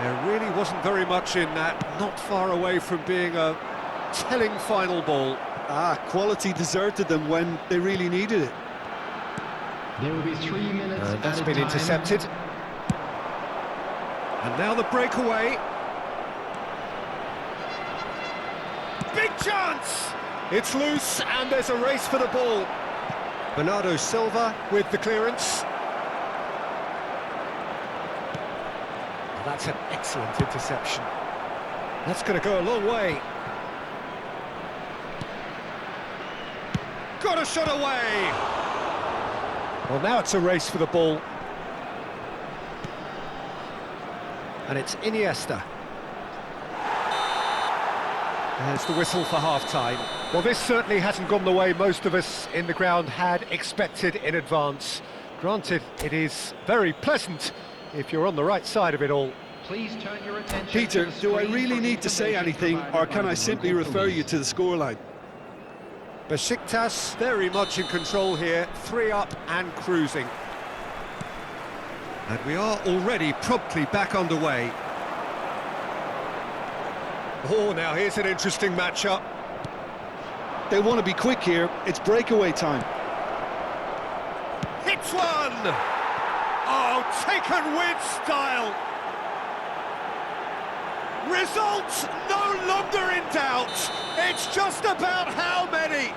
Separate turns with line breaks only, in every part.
There really wasn't very much in that, not far away from being a telling final ball.
Quality deserted them when they really needed it.
There will be 3 minutes
That's
added
been
time.
intercepted. And now the breakaway. Big chance! It's loose and there's a race for the ball. Bernardo Silva with the clearance. That's an excellent interception. That's going to go a long way. Got a shot away! Well, now it's a race for the ball. And it's Iniesta. There's the whistle for half-time. Well, this certainly hasn't gone the way most of us in the ground had expected in advance. Granted, it is very pleasant if you're on the right side of it all.
Please turn your attention
Peter,
to the
do I
screen
really
for
need to say
information
anything,
provided
or
by
can I
the
simply
local
refer you
police.
to the scoreline?
Besiktas very much in control here, 3 up and cruising. And we are already promptly back underway. Oh, now here's an interesting matchup.
They want to be quick here. It's breakaway time.
Hits one! Oh, taken with style! Results no longer in doubt. It's just about how many.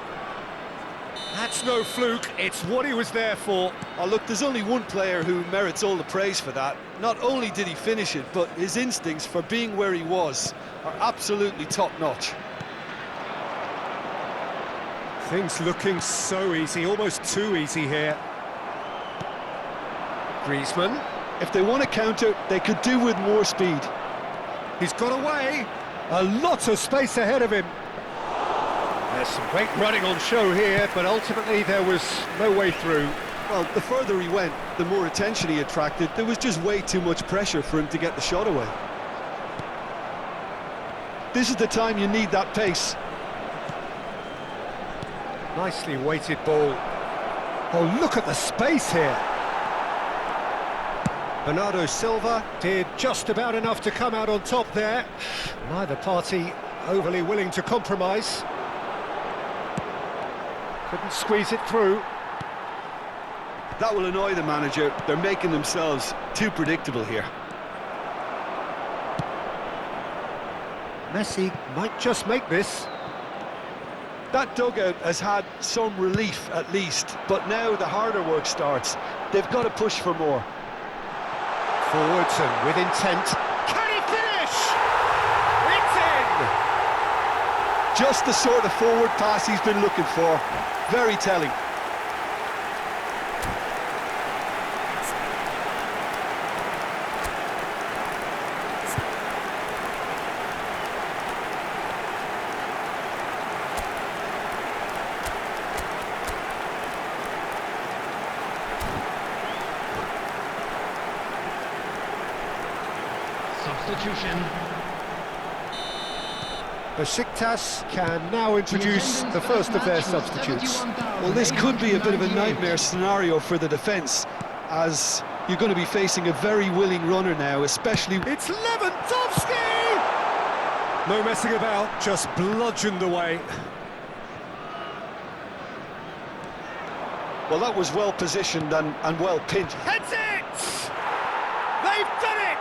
That's no fluke, it's what he was there for.
Oh, look, there's only one player who merits all the praise for that. Not only did he finish it, but his instincts for being where he was are absolutely top-notch.
Things looking so easy, almost too easy here. Griezmann.
If they want to counter, they could do with more speed.
He's got away. A lot of space ahead of him. There's some great running on show here, but ultimately there was no way through.
Well, the further he went, the more attention he attracted. There was just way too much pressure for him to get the shot away. This is the time you need that pace.
Nicely weighted ball. Oh, look at the space here. Bernardo Silva did just about enough to come out on top there. Neither party overly willing to compromise. Couldn't squeeze it through.
That will annoy the manager. They're making themselves too predictable here.
Messi might just make this.
That dugout has had some relief at least, but now the harder work starts. They've got to push for more.
Forwards and with intent. Can he finish? It's in!
Just the sort of forward pass he's been looking for. Very telling.
Substitution.
Besiktas can now introduce the first of their substitutes.
Well, this could be a bit of a nightmare scenario for the defence, as you're going to be facing a very willing runner now, especially...
It's Lewandowski! No messing about, just bludgeoned away.
Well, that was well positioned and well pinned.
Heads it! They've done it!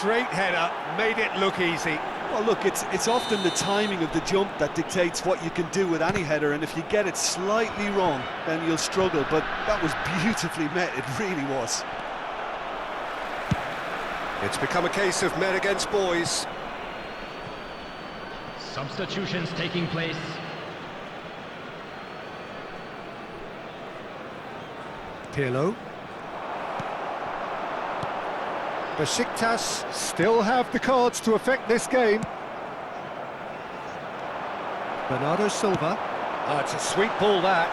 Great header, made it look easy.
Well, look, it's often the timing of the jump that dictates what you can do with any header, and if you get it slightly wrong, then you'll struggle, but that was beautifully met, it really was.
It's become a case of men against boys.
Substitutions taking place.
Pirlo. Besiktas still have the cards to affect this game. Bernardo Silva. It's a sweet ball, that.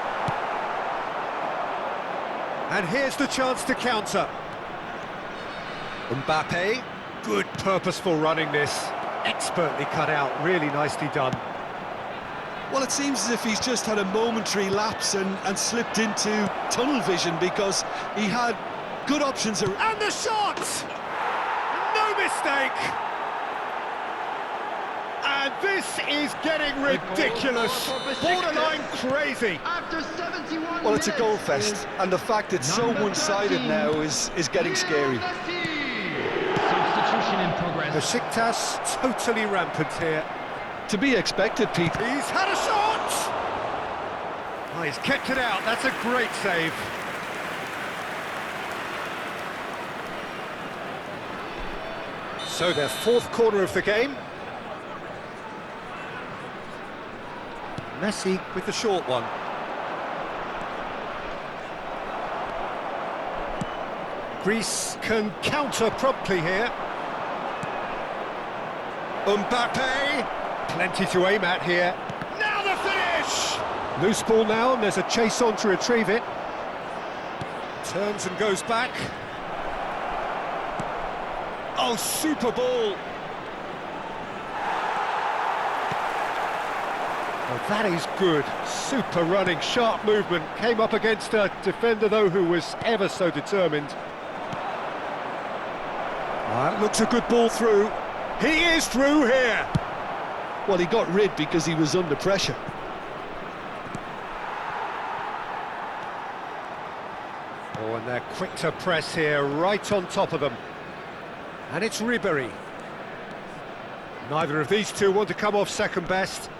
And here's the chance to counter. Mbappe. Good purposeful running this. Expertly cut out, really nicely done.
Well, it seems as if he's just had a momentary lapse and slipped into tunnel vision, because he had good options.
And the shot! no mistake! And this is getting ridiculous, borderline crazy.
After 71
Well, it's a goal
minutes,
fest, and the fact it's so
number
one-sided
13,
now is getting scary.
Substitution in progress.
Besiktas totally rampant here.
To be expected, Pete.
He's had a shot! Oh, he's kept it out, that's a great save. So their fourth corner of the game. Messi with the short one. Greece can counter promptly here. Mbappe, plenty to aim at here. Now the finish! Loose ball now, and there's a chase on to retrieve it. Turns and goes back. Oh, super ball! Oh, that is good. Super running, sharp movement. Came up against a defender, though, who was ever so determined. That looks a good ball through. He is through here.
Well, he got rid because he was under pressure.
Oh, and they're quick to press here, right on top of them. And it's Ribéry. Neither of these two want to come off second best.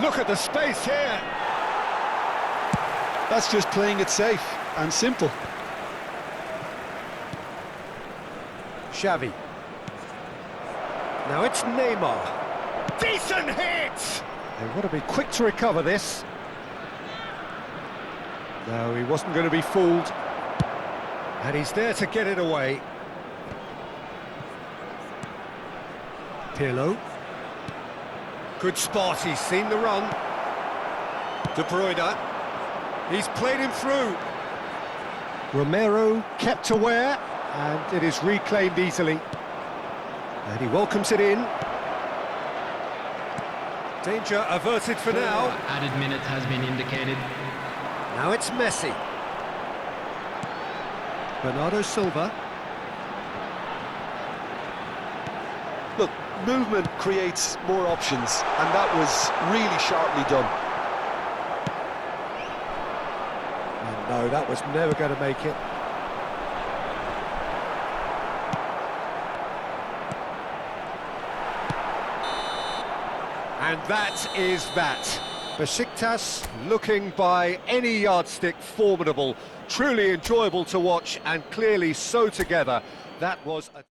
Look at the space here.
That's just playing it safe and simple.
Xavi. Now it's Neymar. Decent hit! They've got to be quick to recover this. No, he wasn't going to be fooled. And he's there to get it away. Pirlo. Good spot, he's seen the run. De Bruyne. He's played him through. Romero kept aware, and it is reclaimed easily. And he welcomes it in. Danger averted for now.
Added minute has been indicated.
Now it's Messi. Bernardo Silva.
Look, movement creates more options, and that was really sharply done.
And no, that was never going to make it. And that is that. Besiktas looking by any yardstick formidable, truly enjoyable to watch, and clearly so together. That was a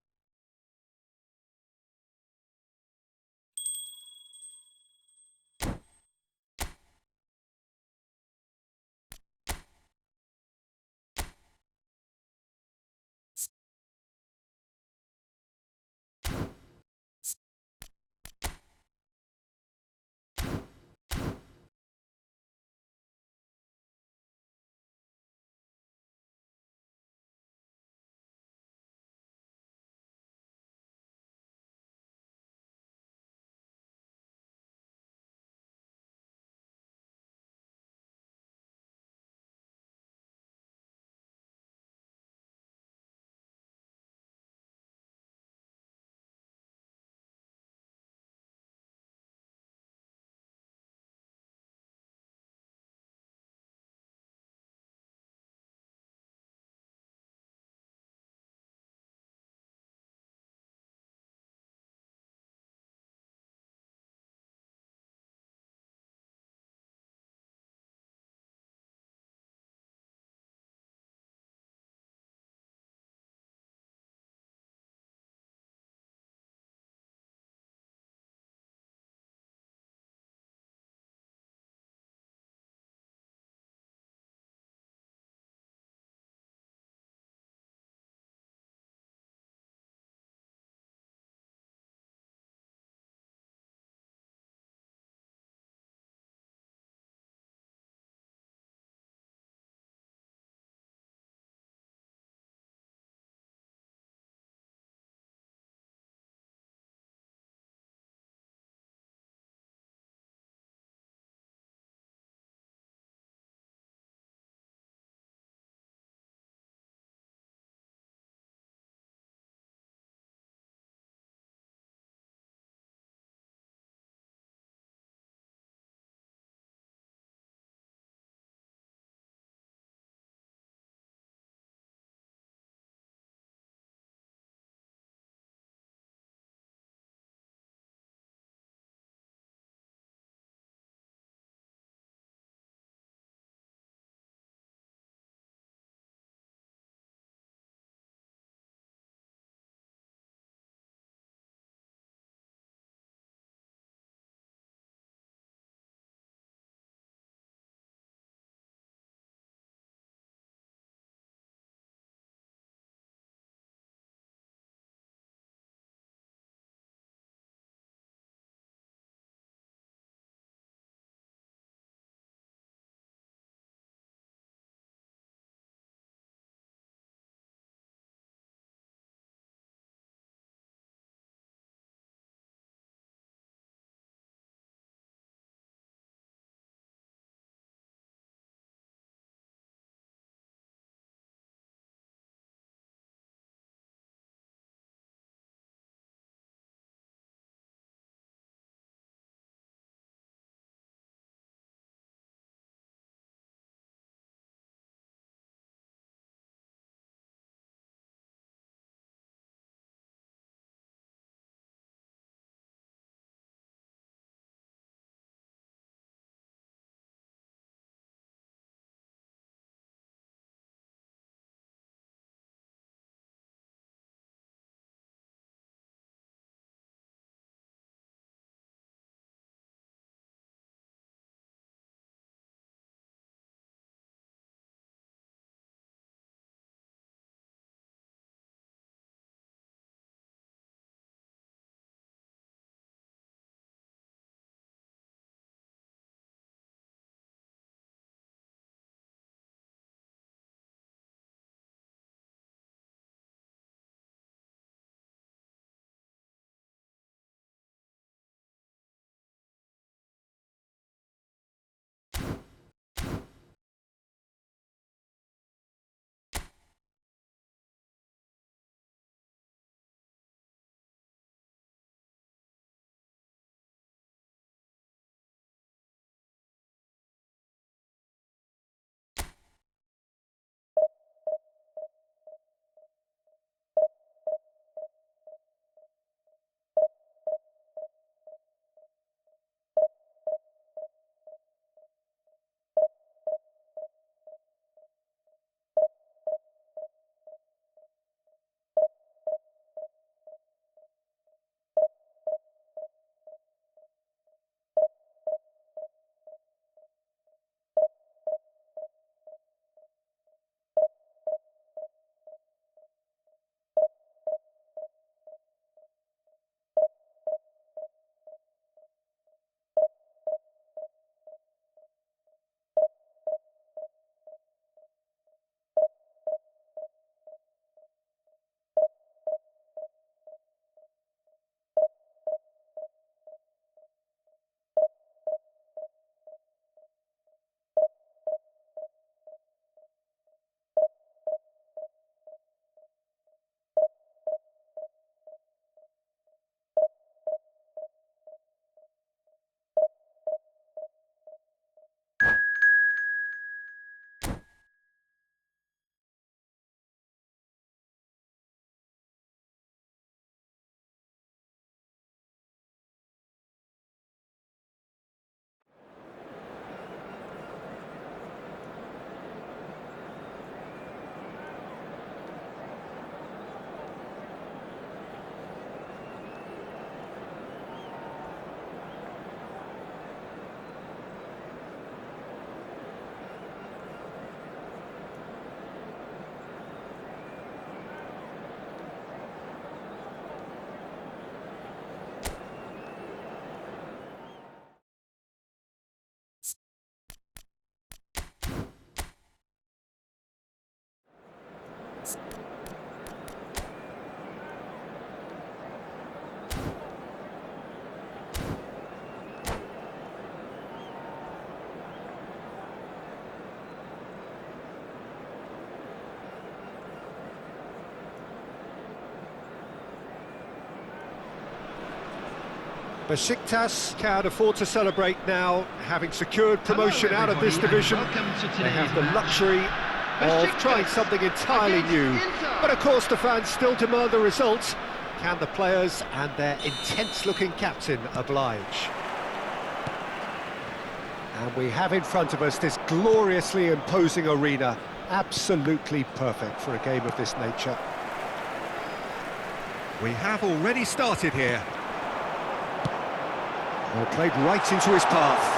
Besiktas can afford to celebrate now, having secured promotion
Hello,
out of this
everybody,
division.
and welcome to
They
today's
have the
match.
luxury of
Besiktas
trying something entirely
against
new.
Inter.
But of course the fans still demand the result. Can the players and their intense-looking captain oblige? And we have in front of us this gloriously imposing arena. Absolutely perfect for a game of this nature. We have already started here. Well, played right into his path.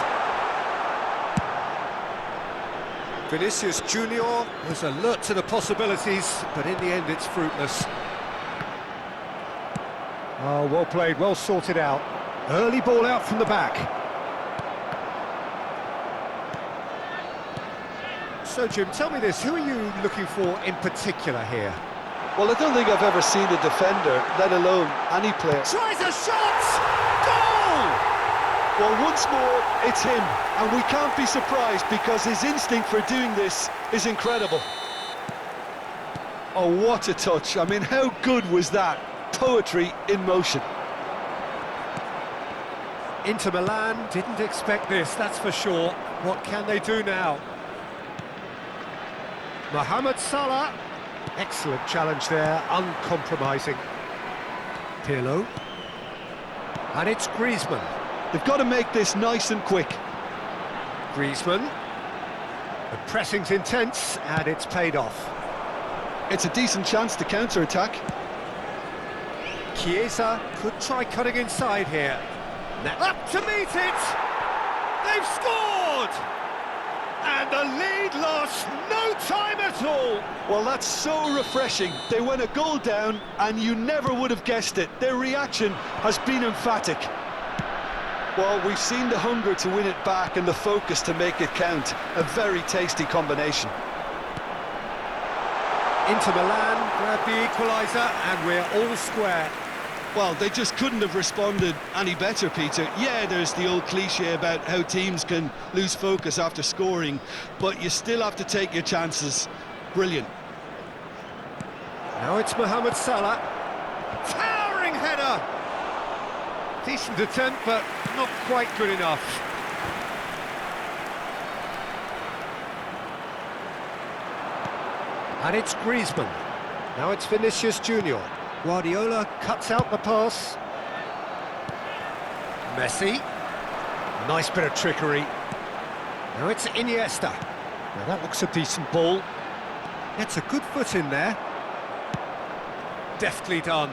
Vinicius Junior was alert to the possibilities, but in the end it's fruitless. Oh, well played, well sorted out. Early ball out from the back. So, Jim, tell me this, who are you looking for in particular here?
Well, I don't think I've ever seen a defender, let alone any player.
Tries a shot! Goal!
Well, once more, it's him, and we can't be surprised because his instinct for doing this is incredible. Oh, what a touch. I mean, how good was that? Poetry in motion.
Inter Milan didn't expect this, that's for sure. What can they do now? Mohamed Salah. Excellent challenge there, uncompromising. Pirlo. And it's Griezmann.
They've got to make this nice and quick.
Griezmann. The pressing's intense, and it's paid off.
It's a decent chance to counter-attack.
Chiesa could try cutting inside here. Up to meet it! They've scored! And the lead lost no time at all!
Well, that's so refreshing. They went a goal down, and you never would have guessed it. Their reaction has been emphatic. Well, we've seen the hunger to win it back and the focus to make it count. A very tasty combination.
Inter Milan grab the equaliser, and we're all square.
Well, they just couldn't have responded any better, Peter. Yeah, there's the old cliche about how teams can lose focus after scoring, but you still have to take your chances. Brilliant.
Now it's Mohamed Salah. Towering header! Decent attempt, but not quite good enough. And it's Griezmann. Now it's Vinicius Junior. Guardiola cuts out the pass. Messi. Nice bit of trickery. Now it's Iniesta. Now that looks a decent ball. Gets a good foot in there. Deftly done.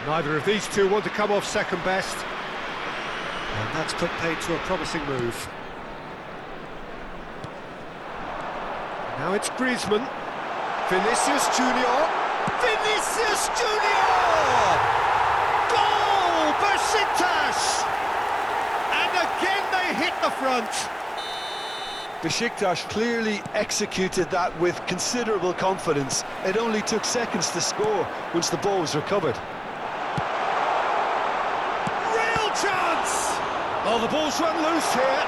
Neither of these two want to come off second best. And that's put paid to a promising move. Now it's Griezmann. Vinicius Junior. Vinicius Junior! Goal! Besiktas! And again they hit the front.
Besiktas clearly executed that with considerable confidence. It only took seconds to score once the ball was recovered.
Real chance! Oh, the ball's run loose here.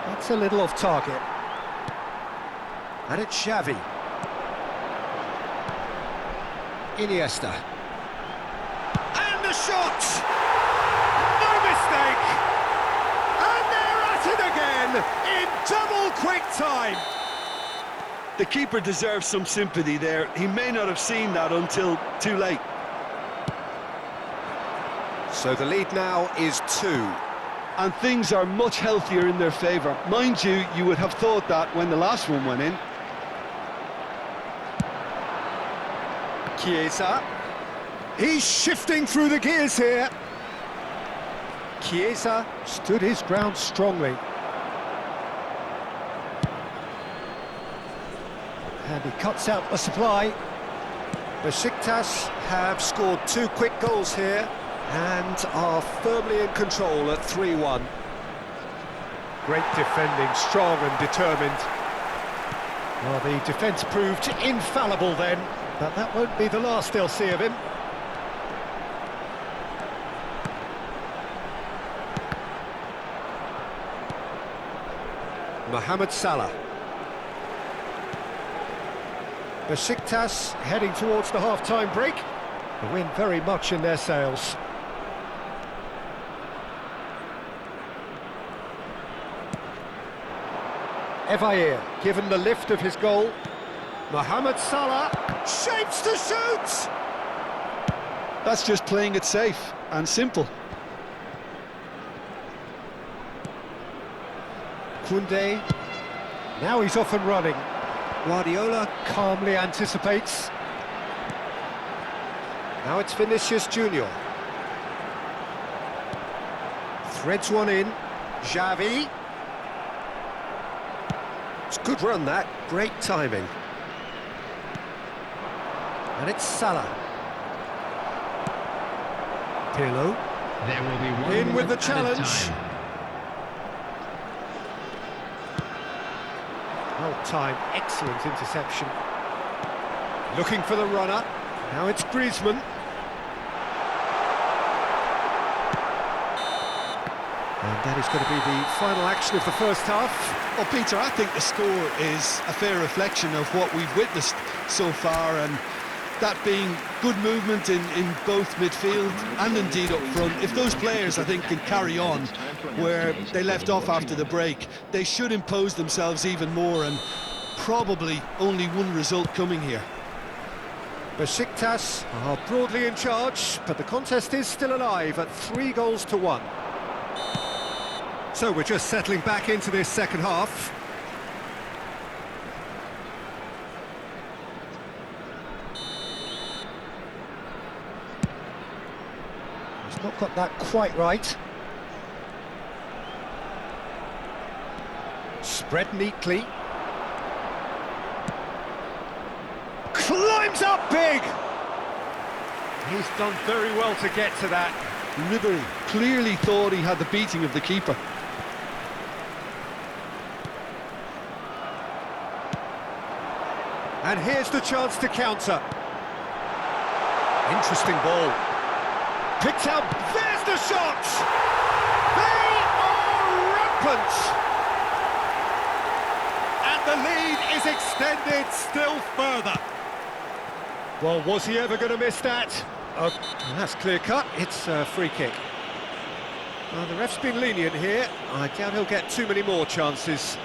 That's a little off target. And it's Xavi. Iniesta. And the shot! No mistake! And they're at it again in double quick time.
The keeper deserves some sympathy there. He may not have seen that until too late.
So the lead now is 2.
And things are much healthier in their favour. Mind you, you would have thought that when the last one went in.
Chiesa. He's shifting through the gears here. Chiesa stood his ground strongly. And he cuts out the supply. Besiktas have scored 2 quick goals here and are firmly in control at 3-1. Great defending, strong and determined. Well, the defence proved infallible then, but that won't be the last they'll see of him. Mohamed Salah. Besiktas heading towards the half-time break. The wind very much in their sails. Evair given the lift of his goal. Mohamed Salah shapes to shoot!
That's just playing it safe and simple.
Koundé, now he's off and running. Guardiola calmly anticipates. Now it's Vinicius Junior. Threads one in. Xavi. It's a good run that, great timing. And it's Salah. Pirlo.
There will be one
In with the
minute
challenge.
added time.
Well timed, excellent interception. Looking for the runner. Now it's Griezmann. And that is going to be the final action of the first half.
Well, Peter, I think the score is a fair reflection of what we've witnessed so far, and that being good movement in both midfield and indeed up front. If those players, I think, can carry on where they left off after the break, they should impose themselves even more, and probably only one result coming here.
Besiktas are broadly in charge, but the contest is still alive at 3-1. So we're just settling back into this second half. He's not got that quite right. Spread neatly. Climbs up big! He's done very well to get to that.
Ribéry clearly thought he had the beating of the keeper.
And here's the chance to counter. Interesting ball. Picked out, there's the shot! They are rampant! And the lead is extended still further. Well, was he ever going to miss that? That's clear-cut, it's a free kick. Well, the ref's been lenient here. I doubt he'll get too many more chances.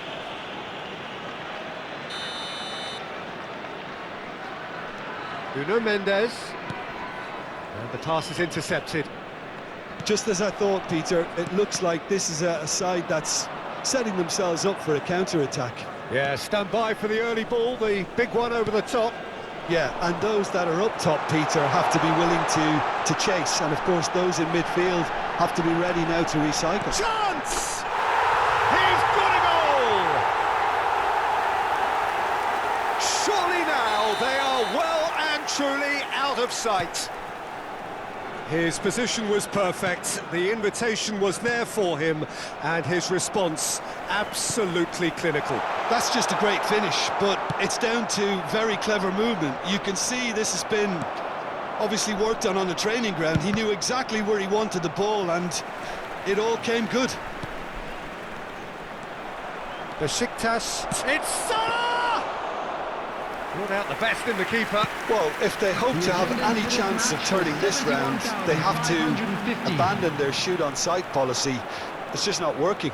Nuno Mendes. And the pass is intercepted.
Just as I thought, Peter, it looks like this is a side that's setting themselves up for a counter-attack.
Yeah, stand by for the early ball, the big one over the top.
Yeah, and those that are up top, Peter, have to be willing to chase, and of course those in midfield have to be ready now to recycle.
Chance! He's got a goal! Surely now they are well and truly out of sight. His position was perfect, the invitation was there for him, and his response absolutely clinical.
That's just a great finish, but it's down to very clever movement. You can see this has been obviously worked on the training ground. He knew exactly where he wanted the ball, and it all came good.
Besiktas, it's Salah! Brought out the best in the keeper.
Well, if they hope to have any chance of turning this round, they have to abandon their shoot-on-sight policy. It's just not working.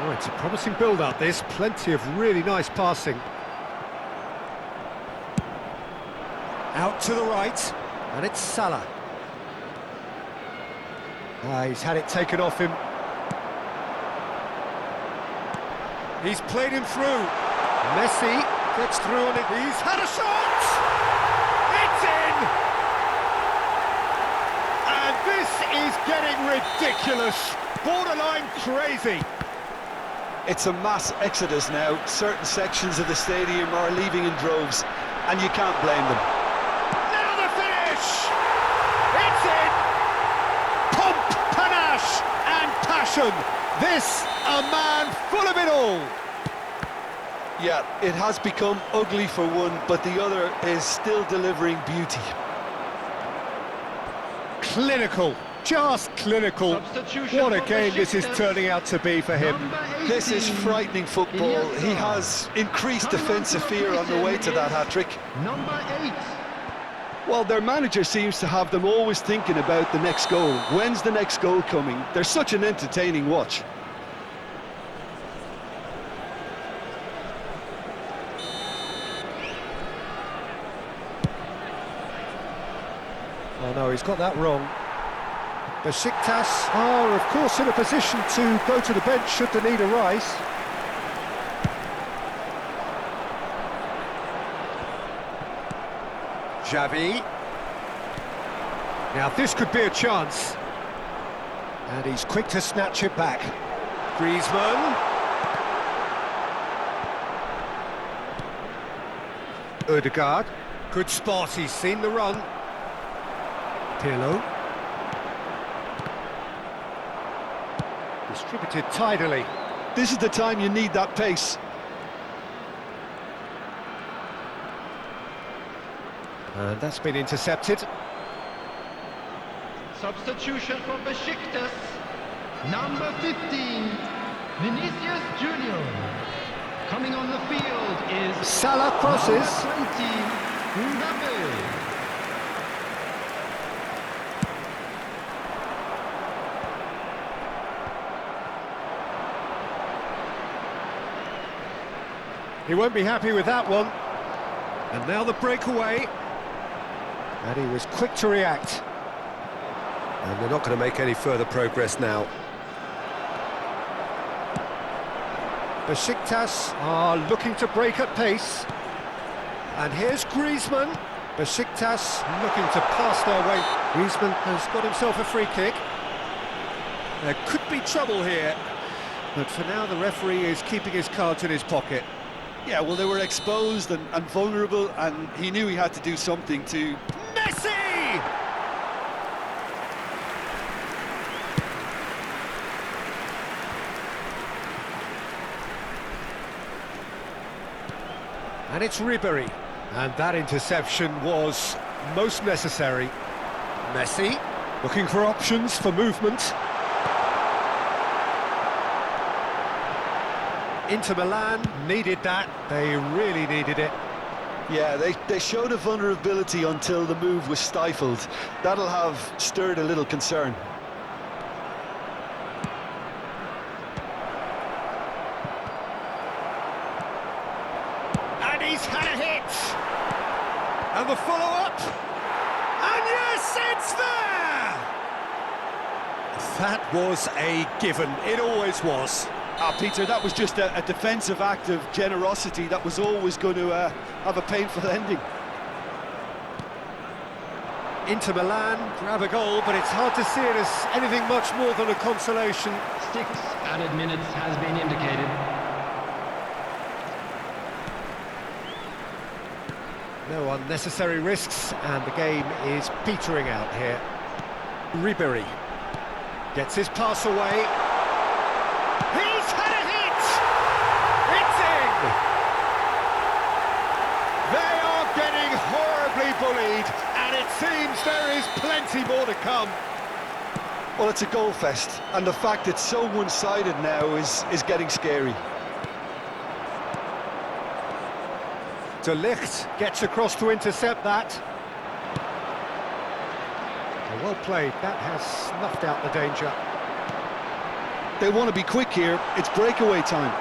Oh, it's a promising build-up, this. Plenty of really nice passing. Out to the right, and it's Salah. He's had it taken off him. He's played him through. Messi gets through on it. He's had a shot! It's in! And this is getting ridiculous. Borderline crazy.
It's a mass exodus now. Certain sections of the stadium are leaving in droves, and you can't blame them.
Now the finish! It's in! Pomp, panache and passion. This, a man full of it all.
Yeah, it has become ugly for one, but the other is still delivering beauty.
clinical, just clinical.
Substitution
What a
for
game this is
Besiktas.
turning out to be for him.
Number 18,
This is frightening football. He has increased defensive fear on the way to that hat-trick.
Number 8.
Well, their manager seems to have them always thinking about the next goal. When's the next goal coming? They're such an entertaining watch.
Oh no, he's got that wrong. Besiktas are, of course, in a position to go to the bench should the need arise. Xavi. Now this could be a chance. And he's quick to snatch it back. Griezmann. Ødegaard. Good spot, he's seen the run. Pirlo. Distributed tidily.
This is the time you need that pace.
And that's been intercepted.
Substitution for Besiktas. Number 15, Vinicius Junior. Coming on the field is
Salah crosses.
number 20, Mbappe.
He won't be happy with that one. And now the breakaway. And he was quick to react. And they're not going to make any further progress now. Besiktas are looking to break at pace. And here's Griezmann. Besiktas looking to pass their way. Griezmann has got himself a free kick. There could be trouble here. But for now, the referee is keeping his cards in his pocket.
Yeah, well, they were exposed and vulnerable, and he knew he had to do something to...
Messi! And it's Ribéry. And that interception was most necessary. Messi looking for options for movement. Inter Milan needed that. They really needed it.
Yeah, they showed a vulnerability until the move was stifled. That'll have stirred a little concern.
And he's had a hit! And the follow-up! And yes, it's there! That was a given. It always was.
Peter, that was just a defensive act of generosity that was always going to have a painful ending.
Inter Milan grab a goal, but it's hard to see it as anything much more than a consolation.
6 added minutes has been indicated.
No unnecessary risks, and the game is petering out here. Ribéry gets his pass away. He's had a hit! It's in! They are getting horribly bullied, and it seems there is plenty more to come.
Well, it's a goal fest, and the fact it's so one-sided now is getting scary.
De Ligt gets across to intercept that. Well played, that has snuffed out the danger.
They want to be quick here. It's breakaway time.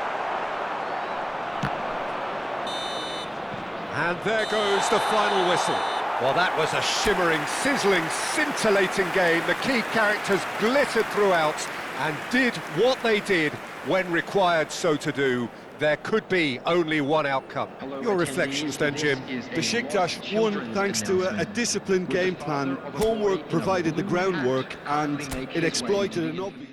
And there goes the final whistle. Well, that was a shimmering, sizzling, scintillating game. The key characters glittered throughout and did what they did when required so to do. There could be only one outcome. Your reflections then, Jim?
Besiktas won thanks to a disciplined game plan. Homework provided the groundwork, and it exploited an obvious...